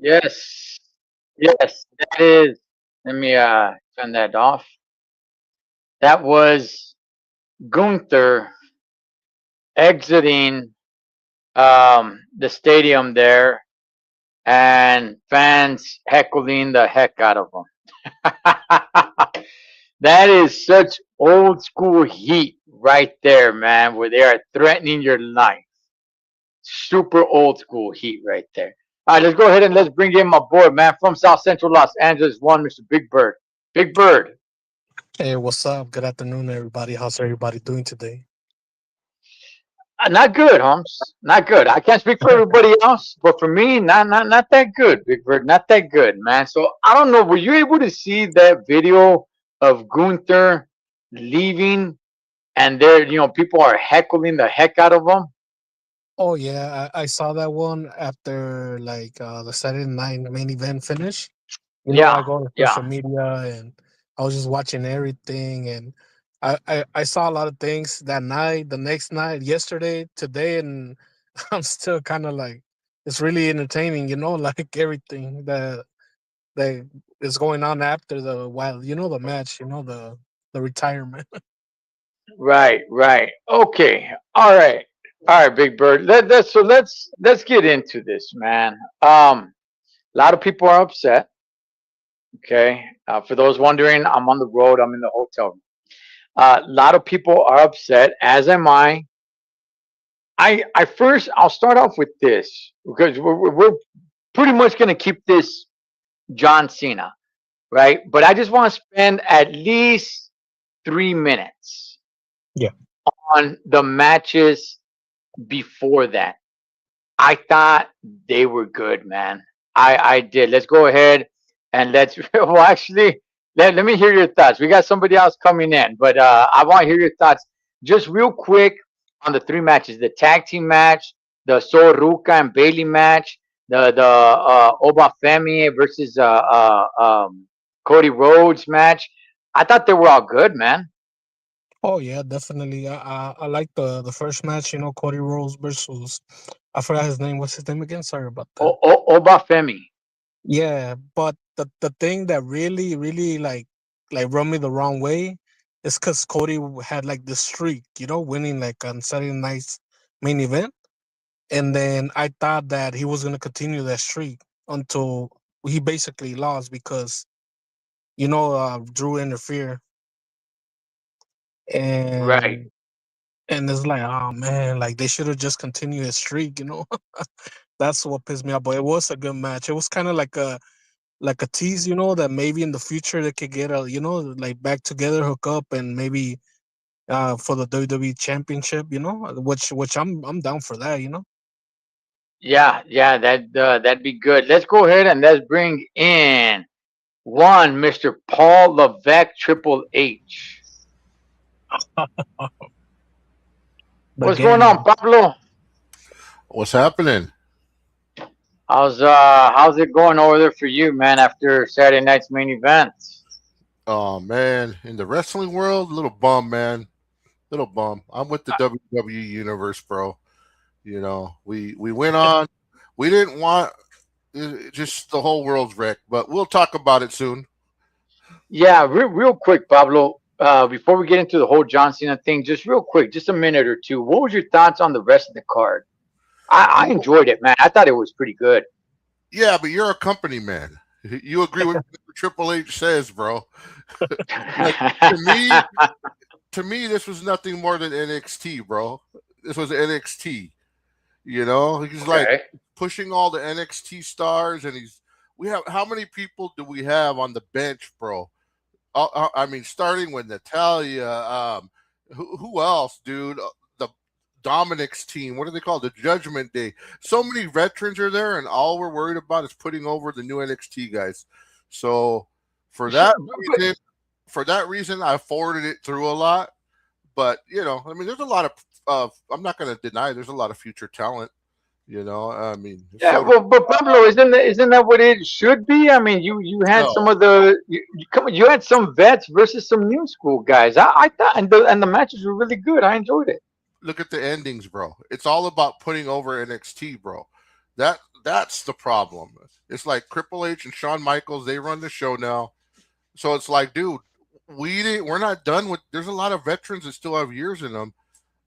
Yes. Yes, that is. Let me turn that off. That was Gunther exiting the stadium there and fans heckling the heck out of him. That is such old school heat right there, man, where they are threatening your life. Super old school heat right there. All right, let's go ahead and let's bring in my boy, man, from South Central Los Angeles, one Mr. Big Bird. Big Bird. Hey, what's up? Good afternoon, everybody. How's everybody doing today? Not good, Holmes. Not good. I can't speak for everybody else, but for me, not that good, Big Bird. Not that good, man. So I don't know. Were you able to see that video of Gunther leaving, and there, people are heckling the heck out of him? Oh yeah, I saw that one after like the Saturday night main event finish. I Yeah, go to yeah. social media and I was just watching everything, and I saw a lot of things that night, the next night, yesterday, today, and I'm still kind of like it's really entertaining, like everything that is going on after the the match, the retirement. Right, right. Okay. All right, Big Bird. Let's get into this, man. A lot of people are upset. Okay. For those wondering, I'm on the road. I'm in the hotel room. A lot of people are upset, as am I. I'll start off with this because we're pretty much going to keep this John Cena, right? But I just want to spend at least 3 minutes Yeah. on the matches before that. I thought they were good, man. I did. Let's go ahead and let's well actually let me hear your thoughts. We got somebody else coming in, but I want to hear your thoughts just real quick on the three matches: the tag team match, the Soruka and Bailey match, the Obafemi versus Cody Rhodes match. I thought they were all good, man. Oh yeah, definitely. I like the first match. Cody Rhodes versus I forgot his name. What's his name again? Sorry about that. Obafemi. Yeah, but the thing that really like rubbed me the wrong way is because Cody had like this streak, winning like on Saturday night's main event, and then I thought that he was gonna continue that streak until he basically lost because Drew interfered, Right. and it's like, oh man, like they should have just continued his streak. That's what pissed me off. But it was a good match. It was kind of like a tease, that maybe in the future they could get like back together, hook up, and maybe for the WWE Championship, which I'm down for that. Yeah, yeah, that'd be good. Let's go ahead and let's bring in one Mr. Paul Levesque Triple H. The What's going on, game. Pablo? What's happening? How's it going over there for you, man? After Saturday night's main event? Oh man, in the wrestling world, little bum, man, little bum. I'm with the WWE universe, bro. We went on. We didn't want just the whole world's wrecked, but we'll talk about it soon. Yeah, real quick, Pablo. Before we get into the whole John Cena thing, just real quick, just a minute or two. What was your thoughts on the rest of the card? I Well, enjoyed it, man. I thought it was pretty good. yeah, but you're a company man. You agree with what Triple H says, bro? Like to me, this was nothing more than NXT, bro. This was NXT. He's like Okay. pushing all the NXT stars, and we have how many people do we have on the bench, bro? I mean, starting with Natalia, who else, dude? The Dominic's team. What do they call it? The Judgment Day. So many veterans are there, and all we're worried about is putting over the new NXT guys. So for Sure, that reason, I forwarded it through a lot. But I mean, there's a lot of. I'm not going to deny there's a lot of future talent. I mean, yeah, so well, but Pablo, isn't that what it should be? I mean, you had no. some of come on, you had some vets versus some new school guys. I thought, and the matches were really good. I enjoyed it. Look at the endings, bro. It's all about putting over NXT, bro. That That's the problem. It's like Triple H and Shawn Michaels. They run the show now, so it's like, dude, we're not done with. There's a lot of veterans that still have years in them,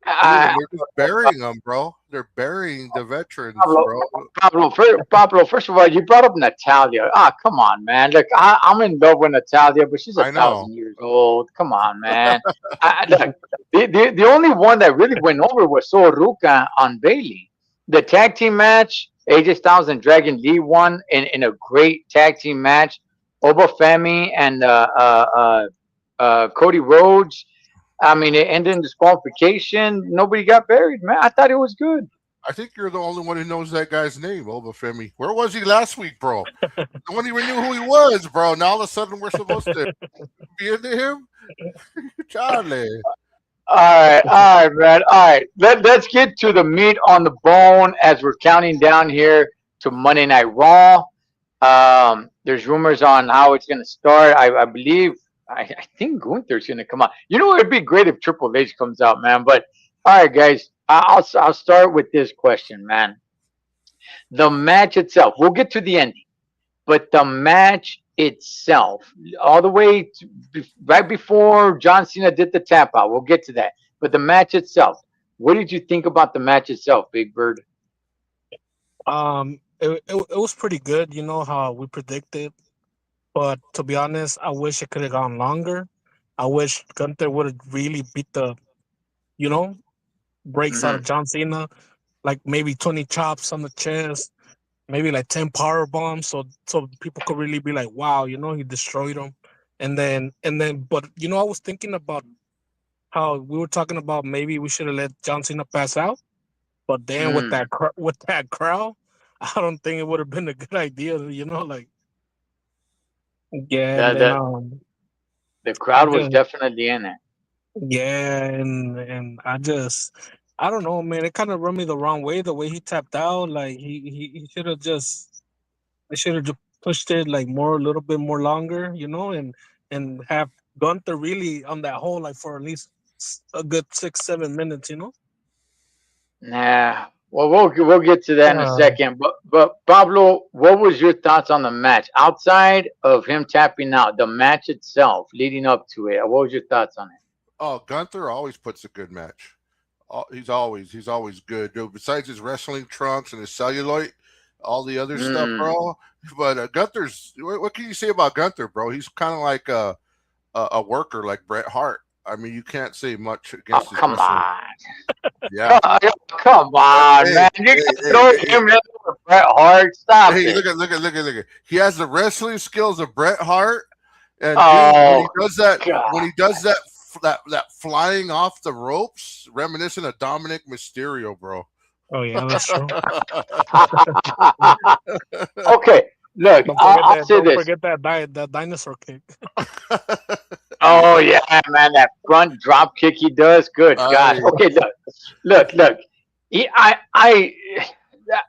dude, and I, they're just burying them, bro. They're burying the veterans, Pablo, bro. Pablo, first of all, you brought up Natalia. Ah, come on, man. Look, I'm in love with Natalia, but she's a I know. thousand years old. Come on, man. Look, the only one that really went over was Soruka on Bailey. The tag team match, AJ Styles and Dragon Lee won in a great tag team match. Obafemi and Cody Rhodes. I mean, it ended in disqualification. Nobody got buried, man. I thought it was good. I think you're the only one who knows that guy's name, Obafemi. Where was he last week, bro? No one even knew who he was, bro. Now all of a sudden we're supposed to be into him? Charlie. All right, man. All right, let's get to the meat on the bone as we're counting down here to Monday Night Raw. There's rumors on how it's going to start. I believe, I think Gunther's going to come out. You know, it'd be great if Triple H comes out, man. But all right, guys, I'll start with this question, man. The match itself, we'll get to the ending, but the match itself, all the way to, right before John Cena did the tap out, we'll get to that. But the match itself, what did you think about the match itself, Big Bird? It was pretty good. You know how we predicted, but to be honest, I wish it could have gone longer. I wish Gunther would have really beat the, you know, breaks out Hmm. of John Cena, like maybe 20 chops on the chest, maybe like 10 power bombs, so people could really be like, wow, you know, he destroyed him. But you know, I was thinking about how we were talking about maybe we should have let John Cena pass out, but then with Mm. with that crowd, I don't think it would have been a good idea. You know, like yeah, and The, then the the I crowd was just definitely in it. yeah, and I don't know, man. It kind of rubbed me the wrong way. The way he tapped out, like he should have just they should have just pushed it like more a little bit more longer, you know, and have Gunther really on that hole like for at least a good 6 7 minutes, you know. Nah. Well, we'll get to that in a Uh, second. But Pablo, what was your thoughts on the match outside of him tapping out? The match itself, leading up to it. What was your thoughts on it? Oh, Gunther always puts a good match. He's always good, dude. Besides his wrestling trunks and his cellulite, all the other stuff, Mm. bro. But Gunther's what can you say about Gunther, bro? He's kind of like a worker, like Bret Hart. I mean, you can't say much Oh, against his come wrestling. on. Yeah. Come on, Hey, man. You hey, got to hey, throw hey, him in with Bret Hart. Stop hey! it. Look at. He has the wrestling skills of Bret Hart, and dude, Oh, when God. he does that flying off the ropes, reminiscent of Dominic Mysterio, bro. oh yeah, that's true. Okay, look, I'll say Don't this. forget that dinosaur kick. Oh yeah, man, that front drop kick he does. Good gosh. I Okay, look. He,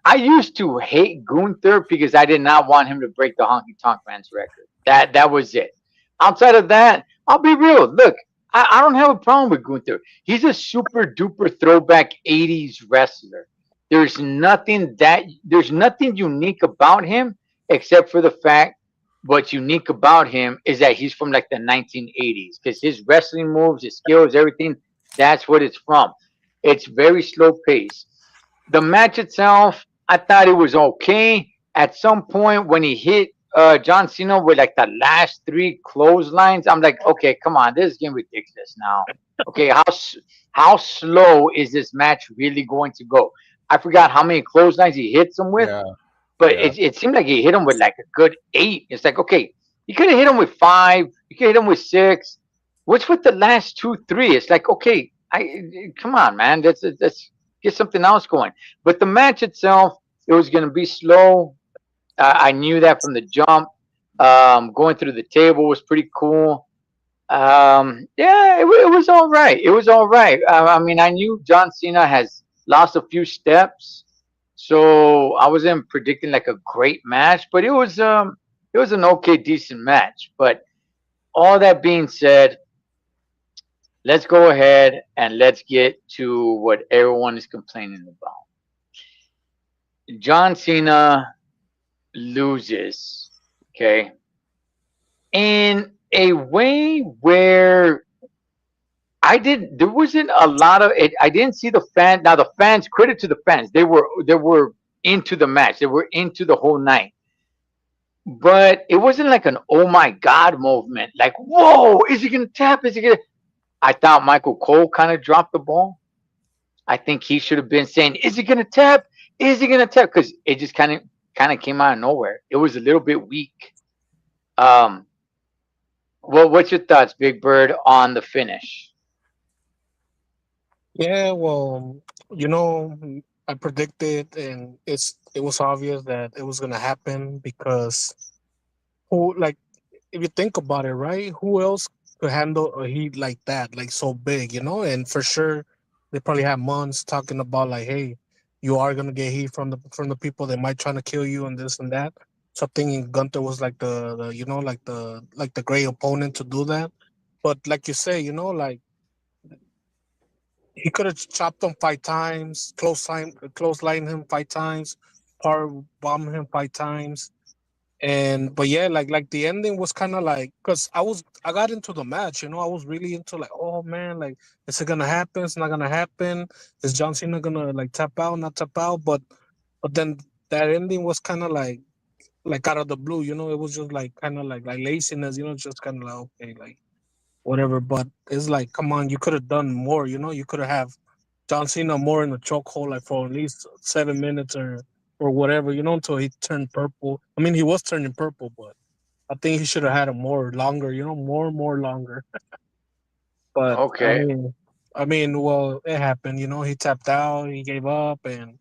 I used to hate Gunther because I did not want him to break the Honky Tonk Man's record. That was it. Outside of that, I'll be real. Look, I don't have a problem with Gunther. He's a super duper throwback '80s wrestler. There's nothing unique about him except for the fact what's unique about him is that he's from like the 1980s because his wrestling moves, his skills, everything, that's what it's from. It's very slow pace. The match itself, I thought it was okay. At some point, when he hit John Cena with like the last three clotheslines, I'm like, okay, come on, this is getting ridiculous now. Okay, how slow is this match really going to go? I forgot how many clotheslines he hits him with, yeah but yeah. it seemed like he hit him with like a good eight. It's like, okay, you could have hit him with five, you could hit him with six. What's with the last two, three? It's like, okay, come on, man, let's get something else going. But the match itself, it was going to be slow. I knew that from the jump. Going through the table was pretty cool. Yeah, it was all right. It was all right. I mean, I knew John Cena has lost a few steps, so I wasn't predicting like a great match, but it was an okay, decent match. But all that being said, let's go ahead and let's get to what everyone is complaining about. John Cena loses, okay, in a way where there wasn't a lot of it. I didn't see the fan. Now the fans, credit to the fans, they were into the match. They were into the whole night. But it wasn't like an oh my god movement. Like, whoa, is he gonna tap? Is he gonna? I thought Michael Cole kind of dropped the ball. I think he should have been saying, "Is he gonna tap? Is he gonna tap?" Because it just kind of came out of nowhere. It was a little bit weak. Um, well, what's your thoughts, Big Bird, on the finish? Yeah, well, you know, I predicted, and it was obvious that it was gonna happen because who like if you think about it, right? Who else could handle a heat like that, like so big, you know? And for sure, they probably had months talking about like, hey, you are gonna get heat from the people that might trying to kill you and this and that. So I think Gunther was like the you know like the great opponent to do that. But like you say, you know, like he could have chopped him 5 times, close line him 5 times, power bomb him 5 times. And but yeah, like the ending was kind of like because I got into the match, you know, I was really into like, oh man, like is it gonna happen? It's not gonna happen. Is John Cena gonna like tap out, not tap out? But then that ending was kind of like out of the blue, you know. It was just like kind of like laziness, you know, just kind of like okay, like whatever. But it's like, come on, you could have done more, you know. You could have John Cena more in the chokehold, like for at least 7 minutes or whatever, you know, until he turned purple. I mean, he was turning purple, but I think he should have had a more longer, you know, more longer. But Okay, I mean, well, it happened, you know. He tapped out, he gave up, and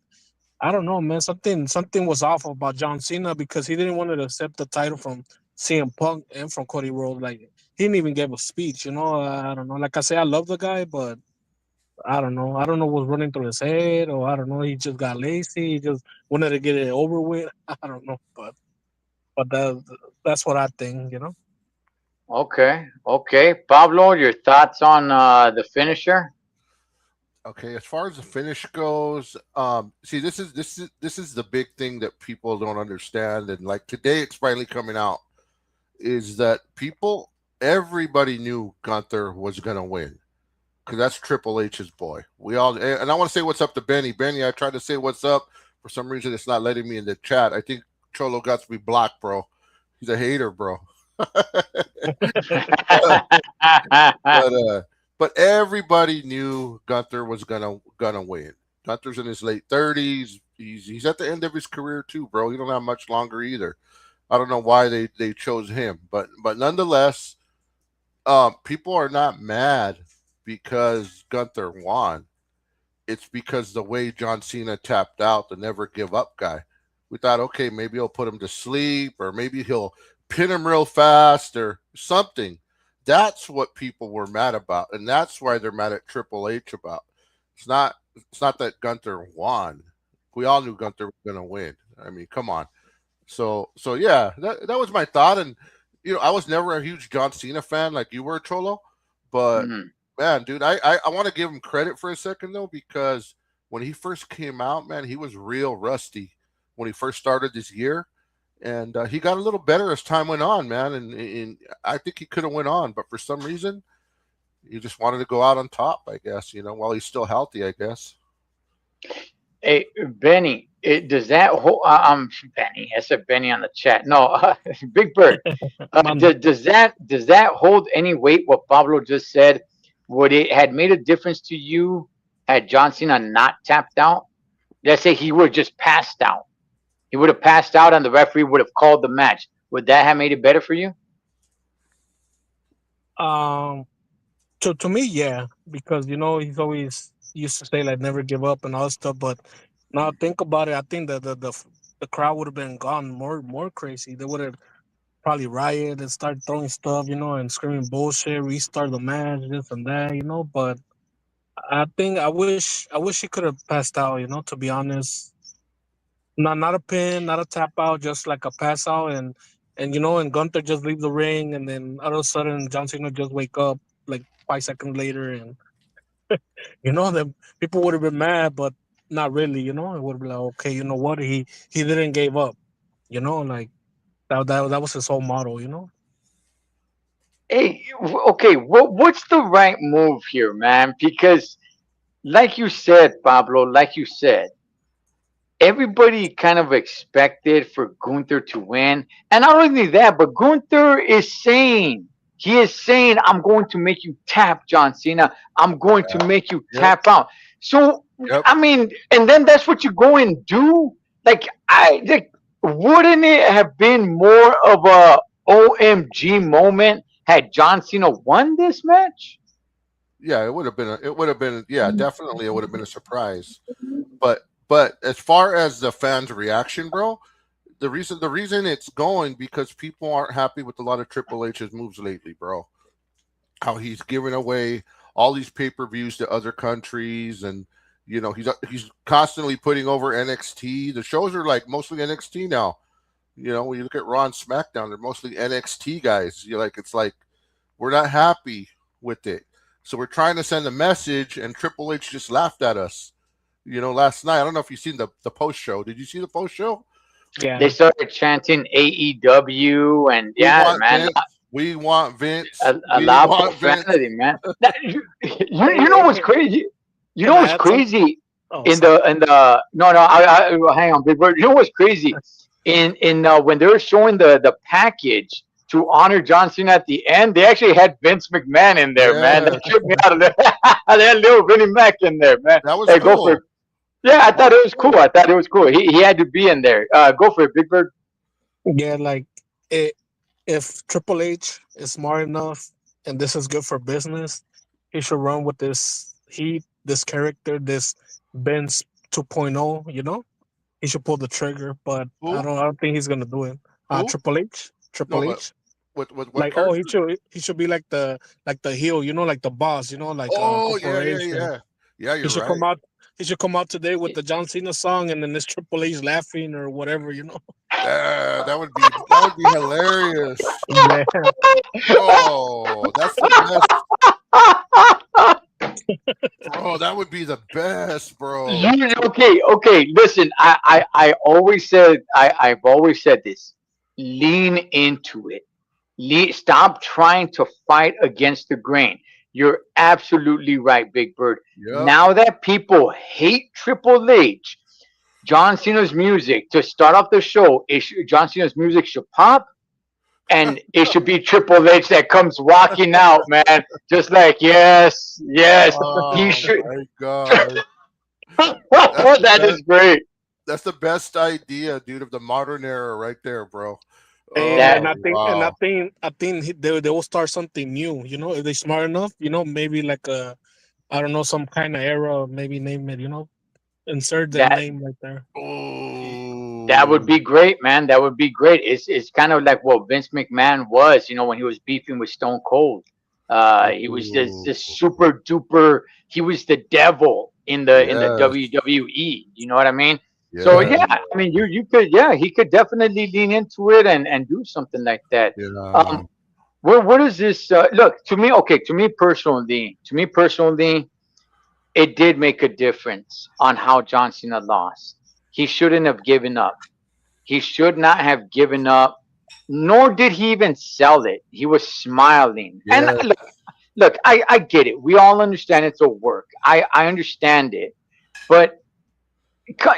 I don't know, man. Something was off about John Cena because he didn't want to accept the title from CM Punk and from Cody Rhodes. Like he didn't even give a speech, you know. I don't know. Like I say, I love the guy, but I don't know. I don't know what's running through his head, or I don't know. He just got lazy. He just wanted to get it over with. I don't know, but that's what I think, you know. okay. Pablo, your thoughts on the finisher? Okay, as far as the finish goes, see, this is the big thing that people don't understand, and like today, it's finally coming out. Is that people? Everybody knew Gunther was gonna win because that's Triple H's boy. We all, and I want to say what's up to Benny. Benny, I tried to say what's up. For some reason, it's not letting me in the chat. I think Cholo got to be blocked, bro. He's a hater, bro. But but everybody knew Gunther was gonna win. Gunther's in his late 30s. He's at the end of his career too, bro. He don't have much longer either. I don't know why they chose him, but nonetheless, people are not mad because Gunther won. It's because the way John Cena tapped out, the never give up guy. We thought, okay, maybe he'll put him to sleep, or maybe he'll pin him real fast, or something. That's what people were mad about, and that's why they're mad at Triple H about. It's not that Gunther won. We all knew Gunther was going to win. I mean, come on. So yeah, that was my thought, and I was never a huge John Cena fan like you were, Cholo, but Mhm. man, dude, I want to give him credit for a second though, because when he first came out, man, he was real rusty when he first started this year, and he got a little better as time went on, man, and I think he could have went on, but for some reason, he just wanted to go out on top, I guess, while he's still healthy, I guess. Hey, Benny, does that hold? Benny. I said Benny on the chat. No, Big Bird. Man, Does that hold any weight? What Pablo just said, would it had made a difference to you had John Cena not tapped out? Let's say he would have just passed out. He would have passed out, and the referee would have called the match. Would that have made it better for you? um, to me, yeah, because you know he's always used to say like never give up and all that stuff. But now think about it, I think the crowd would have been gone more crazy. They would have probably riot and start throwing stuff, you know, and screaming bullshit, restart the match, this and that, you know. But I wish he could have passed out, you know, to be honest. Not a pin, not a tap out, just like a pass out and you know, and Gunther just leave the ring and then all of a sudden John Cena just wake up like 5 seconds later and you know, then people would have been mad, but not really. It would be like, okay, you know what? He didn't give up. Like that was his whole motto. Hey, okay, what's the right move here, man? Because, like you said, Pablo, like you said, everybody kind of expected for Gunther to win. And not only that, but Gunther is saying, he is saying, I'm going to make you tap, John Cena. I'm going to make you Yep. tap out. So, Yep. I mean, and then that's what you go and do? Like, wouldn't it have been more of a OMG moment had John Cena won this match? Yeah, it would have been. It would have been. Yeah, definitely, it would have been a surprise. But as far as the fans' reaction, bro, the reason it's going because people aren't happy with a lot of Triple H's moves lately, bro. How he's giving away all these pay-per-views to other countries, and he's constantly putting over NXT. The shows are like mostly NXT now. When you look at Raw and SmackDown, they're mostly NXT guys. It's like we're not happy with it, so we're trying to send a message, and Triple H just laughed at us. Last night. I don't know if you've seen the post show. Did you see the post show? They Yeah. started chanting AEW, and We yeah, want man, Vince. We want Vince. a We lot of want Vince. profanity, man. You know Hey, what's crazy? You can know I what's add some? crazy Oh, in sorry. the no no hang on, Big Bird. You know what's crazy in when they were showing the package to honor John Cena at the end, they actually had Vince McMahon in there, man. That Yes, tripped me out of there. They had little Vinnie Mac in there, man. that was Hey, go for it. cool. Yeah, I That thought was it was cool. cool. I thought it was cool. He had to be in there. Go for it, Big Bird. Yeah, like it, if Triple H is smart enough and this is good for business, he should run with this character, this Ben's 2.0. He should pull the trigger, but I Who? don't. I don't think he's gonna do it. Who? Triple H. No, Triple but H. with what Like, oh, he character? should he should be like the heel. Like the boss. Like a Oh, yeah, yeah, corporation. yeah. Yeah, He you're should right. come out. He should come out today with the John Cena song, and then this Triple H laughing or whatever. That would be hilarious. Yeah. Bro, that's the best. Bro, that would be the best, bro. Okay, okay. Listen, I always said I've always said this. Lean into it. Stop trying to fight against the grain. You're absolutely right, Big Bird. Yep. Now that people hate Triple H, John Cena's music to start off the show, John Cena's music should pop, and it should be Triple H that comes walking out, man. Just like yes, yes, he Oh should. my god. That's the That best is great. that's the best idea, dude, of the modern era right there, bro. And That Oh I think and I wow. think I think they will start something new. If they're smart enough. Maybe like a I don't know some kind of era. Maybe name it. Insert that that name right there. that would Oh be great, man. That would be great. It's kind of like what Vince McMahon was, when he was beefing with Stone Cold. He was just oh super duper. He was the devil in the yes. WWE. You know what I mean? So Yes. yeah, I mean you could, yeah, he could definitely lean into it and do something like that. Yeah. Um, what is this? Look, to me, okay, to me personally, it did make a difference on how John Cena lost. He shouldn't have given up. He should not have given up, nor did he even sell it. He was smiling. And Yes. look, I get it. We all understand it's a work. I understand it. But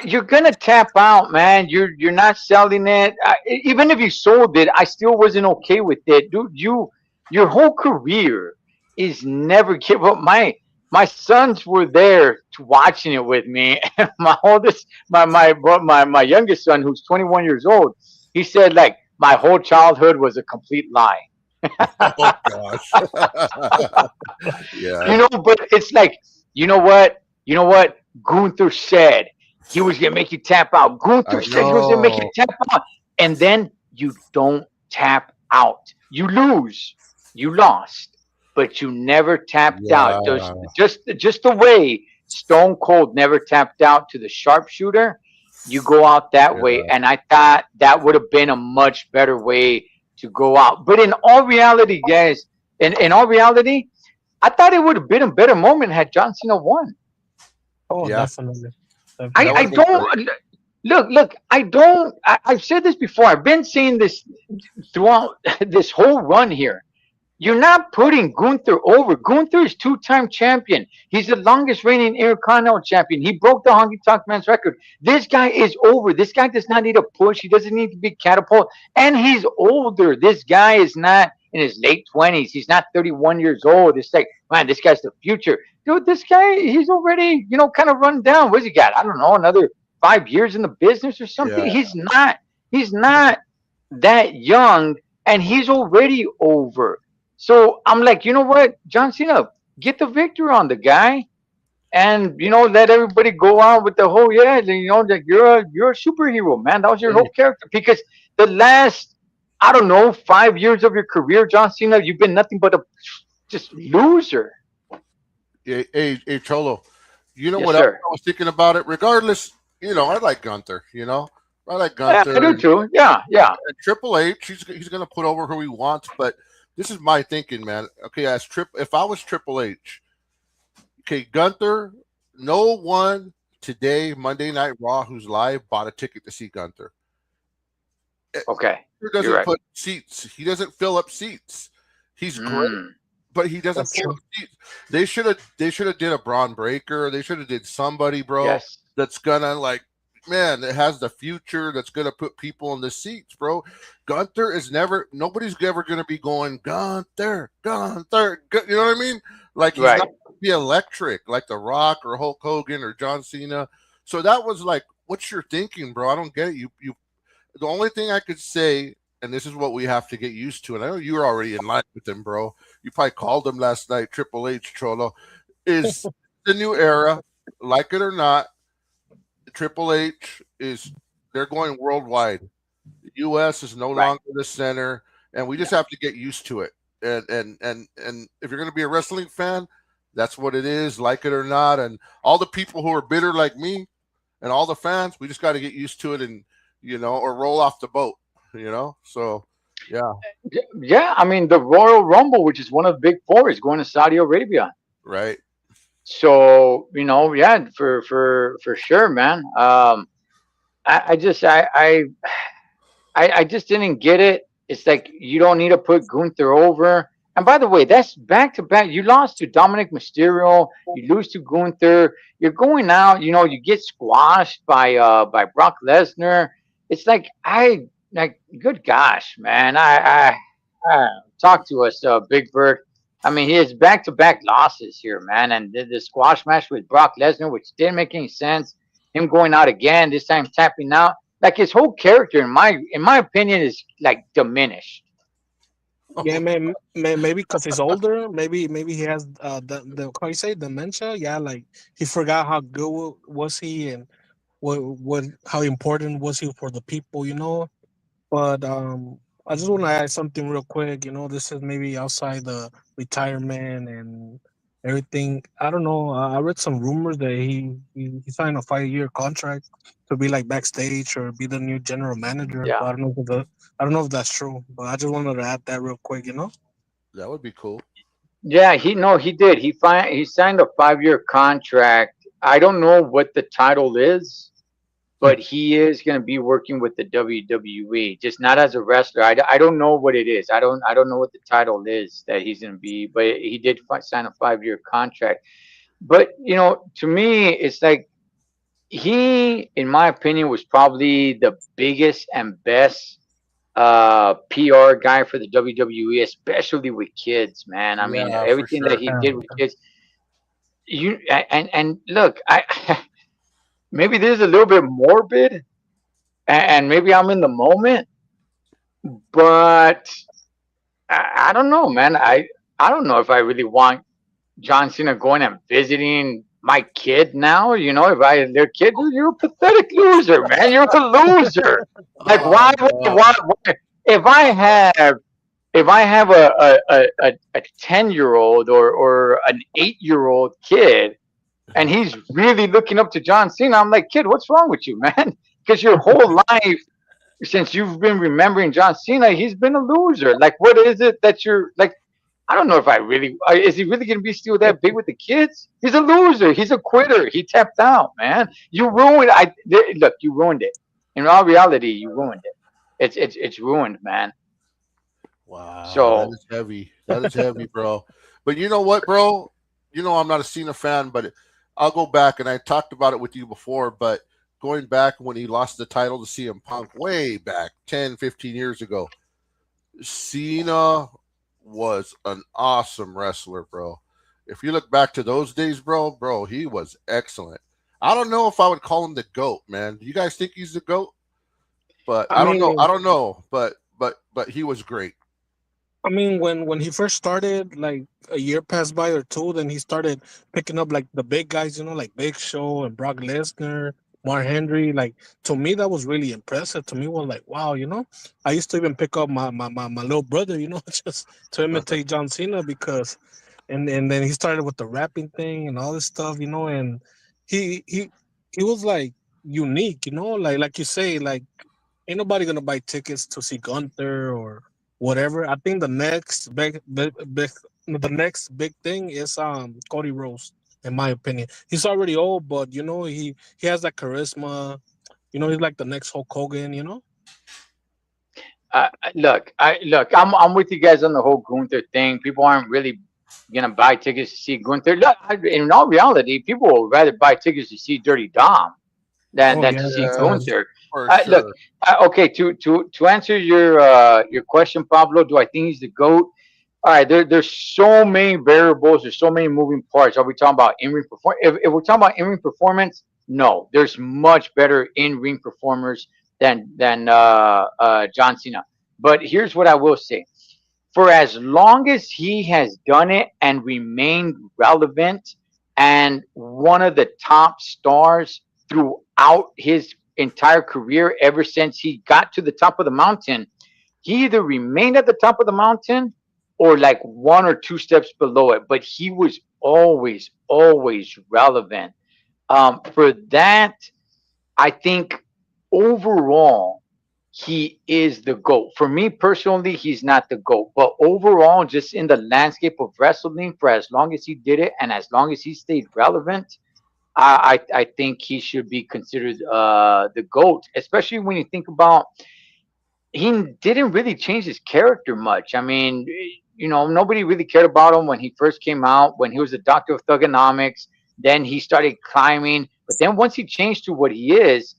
you're gonna tap out, man. You're not selling it. Even if you sold it, I still wasn't okay with it, dude. Your whole career is never give up. My sons were there to watching it with me, and my oldest, my youngest son, who's 21 years old, he said like my whole childhood was a complete lie. Oh gosh. Yeah. But it's like, you know what Gunther said he was gonna make you tap out. I Gunther said he was gonna make you know. tap out, and then you don't tap out. You lose. You lost, but you never tapped out. Just Yeah. just the way Stone Cold never tapped out to the sharpshooter. You go out that way, Yeah. and I thought that would have been a much better way to go out. But in all reality, guys, in all reality, I thought it would have been a better moment had John Cena won. Oh, Yeah. definitely, That would I have been great. don't look. I don't. I've said this before. I've been saying this throughout this whole run here. You're not putting Gunther over. Gunther is two-time champion. He's the longest reigning Intercontinental champion. He broke the Honky Tonk Man's record. This guy is over. This guy does not need a push. He doesn't need to be catapult. And he's older. This guy is not in his late 20s. He's not 31 years old. It's like, man, this guy's the future. Dude, this guy, he's already, kind of run down. What's he got? I don't know, another 5 years in the business or something. Yeah. He's not that young, and he's already over. So I'm like, you know what, John Cena, get the victory on the guy, and let everybody go out with the whole like you're a superhero, man. That was your whole character because the last, I don't know, 5 years of your career, John Cena, you've been nothing but a just loser. Hey, Cholo, you know Yes, what else sir. I was thinking about it? Regardless, I like Gunther. I like Yeah, I do Gunther. too. Yeah, yeah. And Triple H, he's gonna put over who he wants, but this is my thinking, man. Okay, if I was Triple H, okay, Gunther, no one today, Monday Night Raw, who's live, bought a ticket to see Gunther. Okay, He you're doesn't right. put seats. He doesn't fill up seats. He's great, Mm, but he doesn't That's fill up true. seats. They should have did a Braun Breaker. They should have did somebody, bro, yes. that's gonna like, man, that has the future. That's gonna put people in the seats, bro. Gunther is never. Nobody's ever gonna be going Gunther, Gunther. You know what I mean? Like he's not Right. gonna be electric like The Rock or Hulk Hogan or John Cena. So that was like, what's your thinking, bro? I don't get it. You the only thing I could say, and this is what we have to get used to, and I know you were already in line with him, bro. You probably called him last night, Triple H Cholo, is the new era, like it or not. Triple H is they're going worldwide. The US is no Right. longer the center, and we just Yeah. have to get used to it. And if you're gonna be a wrestling fan, that's what it is, like it or not. And all the people who are bitter like me and all the fans, we just got to get used to it and or roll off the boat. So yeah, Yeah, I mean the Royal Rumble, which is one of the big four, is going to Saudi Arabia. right. So yeah, for sure, man. I just I just didn't get it. It's like you don't need to put Gunther over. And by the way, that's back to back. You lost to Dominic Mysterio. You lose to Gunther. You're going out. You get squashed by Brock Lesnar. It's like good gosh, man. I talk to us, Big Bird. I mean, he has back to back losses here, man. And the squash match with Brock Lesnar, which didn't make any sense. Him going out again, this time tapping out. Like his whole character, in my opinion, is like diminished. Yeah, maybe because he's older. Maybe he has the how you say dementia. Yeah, like he forgot how good was he and what how important was he for the people. But I just want to add something real quick. This is maybe outside the retirement and everything. I don't know. I read some rumors that he signed a 5-year contract to be like backstage or be the new general manager. Yeah. But I don't know if that's true. But I just wanted to add that real quick. That would be cool. Yeah, he did. He signed a 5-year contract. I don't know what the title is, but he is going to be working with the WWE, just not as a wrestler. I don't know what it is. I don't know what the title is that he's going to be, but he did sign a 5-year contract. But to me, it's like he, in my opinion, was probably the biggest and best PR guy for the WWE, especially with kids, man. I mean, Yeah, for everything that sure. he Yeah. did with kids. And look, I maybe this is a little bit morbid, and maybe I'm in the moment, but I don't know, man. I don't know if I really want John Cena going and visiting my kid now. If their kid, you're a pathetic loser, man. You're a loser. Like Oh why no. if I have if I have a 10-year-old or an 8-year-old kid and he's really looking up to John Cena, I'm like, kid, what's wrong with you, man? Because your whole life, since you've been remembering John Cena, he's been a loser. Like, what is it that you're like? I don't know if I really is he really gonna be still that big with the kids? He's a loser. He's a quitter. He tapped out, man. You ruined. Look. You ruined it. In all reality, you ruined it. It's ruined, man. Wow, that So is heavy. That is heavy, bro. But you know what, bro? You know I'm not a Cena fan, but I'll go back and I talked about it with you before, but going back when he lost the title to CM Punk way back 10, 15 years ago, Cena was an awesome wrestler, bro. If you look back to those days, bro, he was excellent. I don't know if I would call him the GOAT, man. Do you guys think he's the GOAT? But I I don't know. I mean, don't know. But he was great. when he first started, like a year passed by or two, then he started picking up like the big guys, like Big Show and Brock Lesnar, Mark Henry. Like to me, that was really impressive. To me, was like, wow, I used to even pick up my little brother, just to imitate John Cena because, and then he started with the rapping thing and all this stuff, and he he he was like unique, like you say, like ain't nobody gonna buy tickets to see Gunther or whatever. I think the next big thing is Cody Rhodes, in my opinion. He's already old, but he has that charisma. He's like the next Hulk Hogan. look. I'm with you guys on the whole Gunther thing. People aren't really gonna buy tickets to see Gunther. Look, in all reality, people would rather buy tickets to see Dirty Dom than Oh yeah, to see Yes, definitely. Gunther. for Look, sure. okay. To answer your question, Pablo, do I think he's the goat? All right, there's so many variables. There's so many moving parts. Are we talking about in ring perform? If we're talking about in ring performance, no. There's much better in ring performers than John Cena. But here's what I will say: for as long as he has done it and remained relevant and one of the top stars throughout his entire career, ever since he got to the top of the mountain, he either remained at the top of the mountain or like one or two steps below it, but he was always relevant. For that, I think overall, he is the GOAT. For me personally, he's not the GOAT. But overall, just in the landscape of wrestling, for as long as he did it and as long as he stayed relevant, I think he should be considered the GOAT, especially when you think about he didn't really change his character much. I mean, nobody really cared about him when he first came out, when he was the doctor of thugonomics. Then he started climbing. But then once he changed to what he is,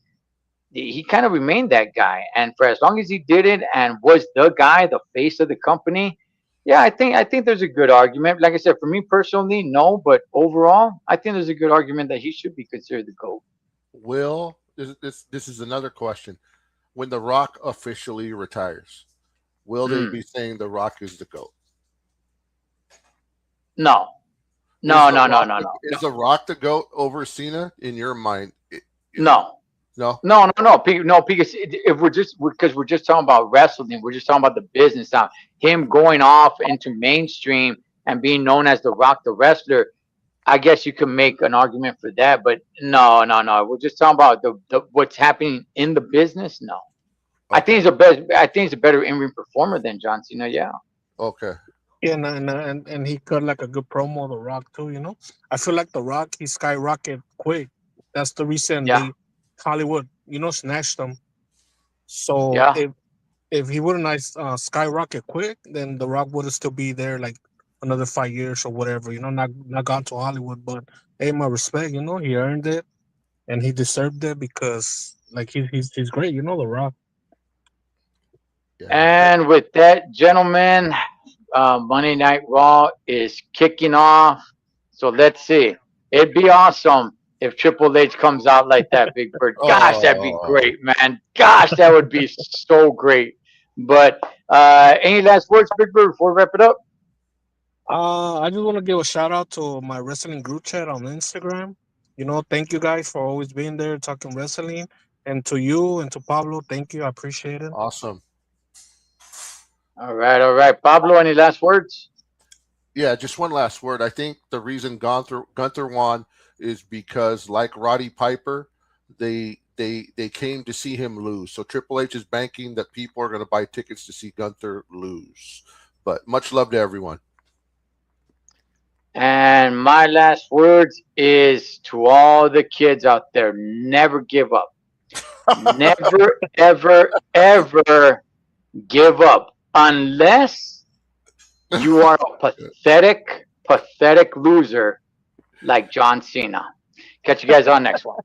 he kind of remained that guy. And for as long as he did it and was the guy, the face of the company, yeah, I think there's a good argument. Like I said, for me personally, no, but overall, I think there's a good argument that he should be considered the GOAT. Will this is another question? When The Rock officially retires, will they Mm, be saying The Rock is the GOAT? no, Is no, The no, no, Rock no, no, no, is The Rock the GOAT over Cena in your mind? no. No. No, because if we're just talking about wrestling, we're just talking about the business now. Him going off into mainstream and being known as the Rock, the wrestler. I guess you could make an argument for that, but no, no, no. We're just talking about the what's happening in the business. No, I think Okay. he's a better. I think he's a better in ring performer than John Cena. Yeah, Okay. Yeah, and he cut like a good promo, The Rock too. I feel like The Rock he skyrocketed quick. That's the reason yeah, they Hollywood snatched him. So yeah. if he wouldn't skyrocket quick, then The Rock would still be there like another 5 years or whatever. Not gone to Hollywood, but hey, my respect. He earned it and he deserved it because like he's great. The Rock. Yeah. And with that, gentlemen, Monday Night Raw is kicking off. So let's see. It'd be awesome if Triple H comes out like that, Big Bird. Gosh, that'd be Oh, great, man. Gosh, that would be so great. But any last words, Big Bird, before we wrap it up? I just want to give a shout out to my wrestling group chat on Instagram. Thank you guys for always being there talking wrestling, and to you and to Pablo, thank you. I appreciate it. awesome. All right, all right. Pablo, any last words? Yeah, just one last word. I think the reason Gunther won is because, like Roddy Piper, they came to see him lose. So Triple H is banking that people are going to buy tickets to see Gunther lose. But much love to everyone. And my last words is to all the kids out there: never give up. Never, ever, ever give up unless you are a pathetic, pathetic loser like John Cena. Catch you guys on next one.